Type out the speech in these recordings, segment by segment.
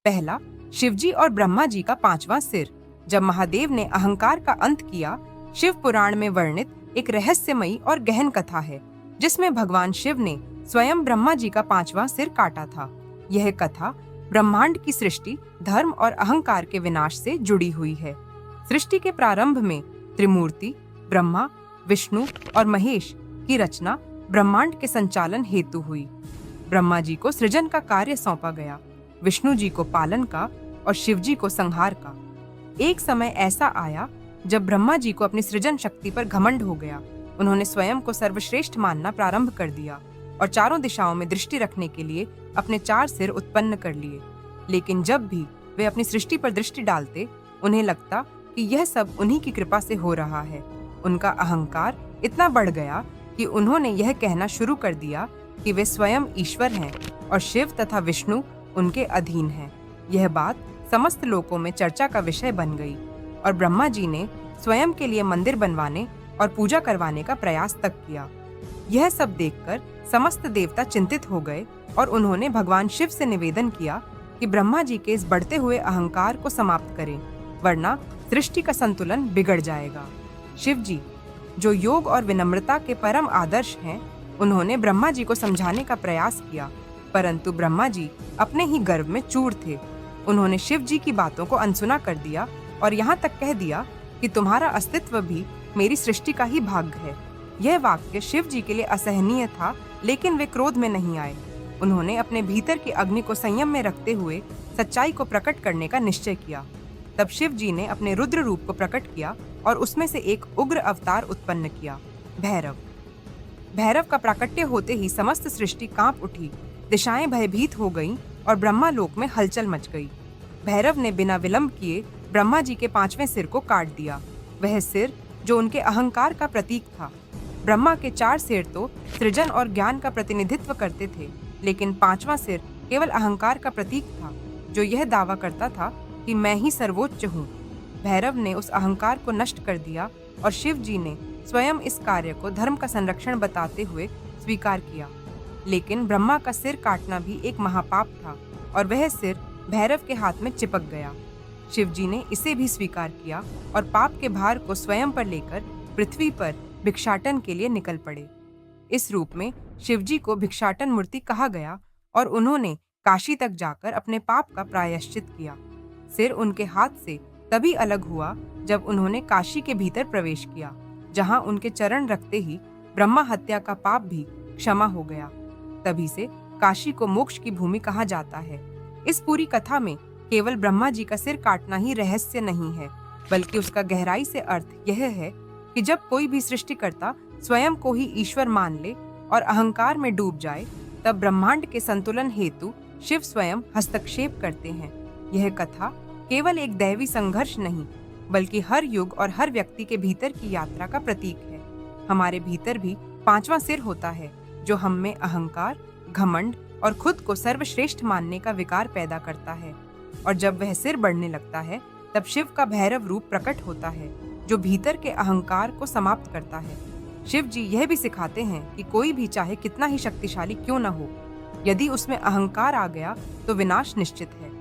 पहला, शिवजी और ब्रह्मा जी का पांचवां सिर। जब महादेव ने अहंकार का अंत किया, शिव पुराण में वर्णित एक रहस्यमयी और गहन कथा है, जिसमें भगवान शिव ने स्वयं ब्रह्मा जी का पांचवां सिर काटा था। यह कथा ब्रह्मांड की सृष्टि, धर्म और अहंकार के विनाश से जुड़ी हुई है। सृष्टि के प्रारंभ में त्रिमूर्ति ब्रह्मा, विष्णु और महेश की रचना ब्रह्मांड के संचालन हेतु हुई। ब्रह्मा जी को सृजन का कार्य सौंपा गया, विष्णु जी को पालन का और शिव जी को संहार का। एक समय ऐसा आया जब ब्रह्मा जी को अपनी सृजन शक्ति पर घमंड हो गया। उन्होंने स्वयं को सर्वश्रेष्ठ मानना प्रारंभ कर दिया और चारों दिशाओं में दृष्टि रखने के लिए अपने 4 सिर उत्पन्न कर लिए। लेकिन जब भी वे अपनी सृष्टि पर दृष्टि डालते, उन्हें लगता कि यह सब उन्हीं की कृपा से हो रहा है। उनका अहंकार इतना बढ़ गया कि उन्होंने यह कहना शुरू कर दिया कि वे स्वयं ईश्वर हैं और शिव तथा विष्णु उनके अधीन हैं। यह बात समस्त लोकों में चर्चा का विषय बन गई और ब्रह्मा जी ने स्वयं के लिए मंदिर बनवाने और पूजा करवाने का प्रयास तक किया। यह सब देखकर समस्त देवता चिंतित हो गए और उन्होंने भगवान शिव से निवेदन किया कि ब्रह्मा जी के इस बढ़ते हुए अहंकार को समाप्त करें, वरना सृष्टि का संतुलन बिगड़ जाएगा। शिव जी, जो योग और विनम्रता के परम आदर्श हैं, उन्होंने ब्रह्मा जी को समझाने का प्रयास किया, परंतु ब्रह्मा जी अपने ही गर्व में चूर थे। उन्होंने शिव जी की बातों को अनसुना कर दिया और यहाँ तक कह दिया कि तुम्हारा अस्तित्व भी मेरी सृष्टि का ही भाग है। यह वाक्य शिव जी के लिए असहनीय था, लेकिन वे क्रोध में नहीं आए। उन्होंने अपने भीतर की अग्नि को संयम में रखते हुए सच्चाई को प्रकट करने का निश्चय किया। तब शिव जी ने अपने रुद्र रूप को प्रकट किया और उसमें से एक उग्र अवतार उत्पन्न किया, भैरव। भैरव का प्राकट्य होते ही समस्त सृष्टि कांप उठी, दिशाएं भयभीत हो गईं और ब्रह्मा लोक में हलचल मच गई। भैरव ने बिना विलंब किए ब्रह्मा जी के 5वें सिर को काट दिया, वह सिर जो उनके अहंकार का प्रतीक था। ब्रह्मा के 4 सिर तो सृजन और ज्ञान का प्रतिनिधित्व करते थे, लेकिन 5वां सिर केवल अहंकार का प्रतीक था, जो यह दावा करता था कि मैं ही सर्वोच्च हूँ। भैरव ने उस अहंकार को नष्ट कर दिया और शिव जी ने स्वयं इस कार्य को धर्म का संरक्षण बताते हुए स्वीकार किया। लेकिन ब्रह्मा का सिर काटना भी एक महापाप था और वह सिर भैरव के हाथ में चिपक गया। शिव जी ने इसे भी स्वीकार किया और पाप के भार को स्वयं पर लेकर पृथ्वी पर भिक्षाटन के लिए निकल पड़े। इस रूप में शिव जी को भिक्षाटन मूर्ति कहा गया और उन्होंने काशी तक जाकर अपने पाप का प्रायश्चित किया। सिर उनके हाथ से तभी अलग हुआ जब उन्होंने काशी के भीतर प्रवेश किया, जहां उनके चरण रखते ही ब्रह्मा हत्या का पाप भी क्षमा हो गया। तभी से काशी को मोक्ष की भूमि कहा जाता है। इस पूरी कथा में केवल ब्रह्मा जी का सिर काटना ही रहस्य नहीं है, बल्कि उसका गहराई से अर्थ यह है कि जब कोई भी सृष्टिकर्ता स्वयं को ही ईश्वर मान ले और अहंकार में डूब जाए, तब ब्रह्मांड के संतुलन हेतु शिव स्वयं हस्तक्षेप करते हैं। यह कथा केवल एक दैवी संघर्ष नहीं, बल्कि हर युग और हर व्यक्ति के भीतर की यात्रा का प्रतीक है। हमारे भीतर भी 5वां सिर होता है, जो हम में अहंकार, घमंड और खुद को सर्वश्रेष्ठ मानने का विकार पैदा करता है। और जब वह सिर बढ़ने लगता है, तब शिव का भैरव रूप प्रकट होता है, जो भीतर के अहंकार को समाप्त करता है। शिव जी यह भी सिखाते हैं कि कोई भी चाहे कितना ही शक्तिशाली क्यों न हो, यदि उसमें अहंकार आ गया तो विनाश निश्चित है।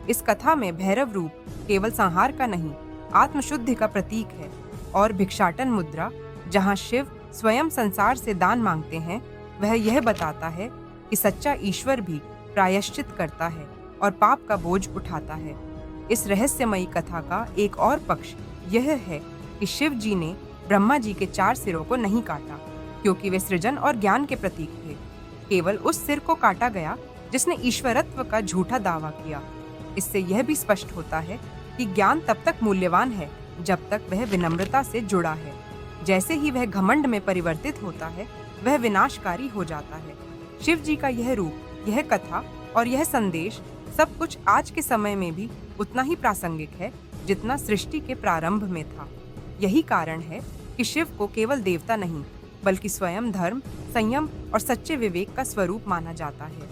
इस कथा में भैरव रूप केवल संहार का नहीं, आत्मशुद्धि का प्रतीक है। और भिक्षाटन मुद्रा, जहाँ शिव स्वयं संसार से दान मांगते हैं, वह यह बताता है कि सच्चा ईश्वर भी प्रायश्चित करता है और पाप का बोझ उठाता है। इस रहस्यमयी कथा का एक और पक्ष यह है कि शिव जी ने ब्रह्मा जी के 4 सिरों को नहीं काटा, क्योंकि वे सृजन और ज्ञान के प्रतीक थे। केवल उस सिर को काटा गया जिसने ईश्वरत्व का झूठा दावा किया। इससे यह भी स्पष्ट होता है कि ज्ञान तब तक मूल्यवान है जब तक वह विनम्रता से जुड़ा है। जैसे ही वह घमंड में परिवर्तित होता है, वह विनाशकारी हो जाता है। शिव जी का यह रूप, यह कथा और यह संदेश सब कुछ आज के समय में भी उतना ही प्रासंगिक है जितना सृष्टि के प्रारंभ में था। यही कारण है कि शिव को केवल देवता नहीं, बल्कि स्वयं धर्म, संयम और सच्चे विवेक का स्वरूप माना जाता है।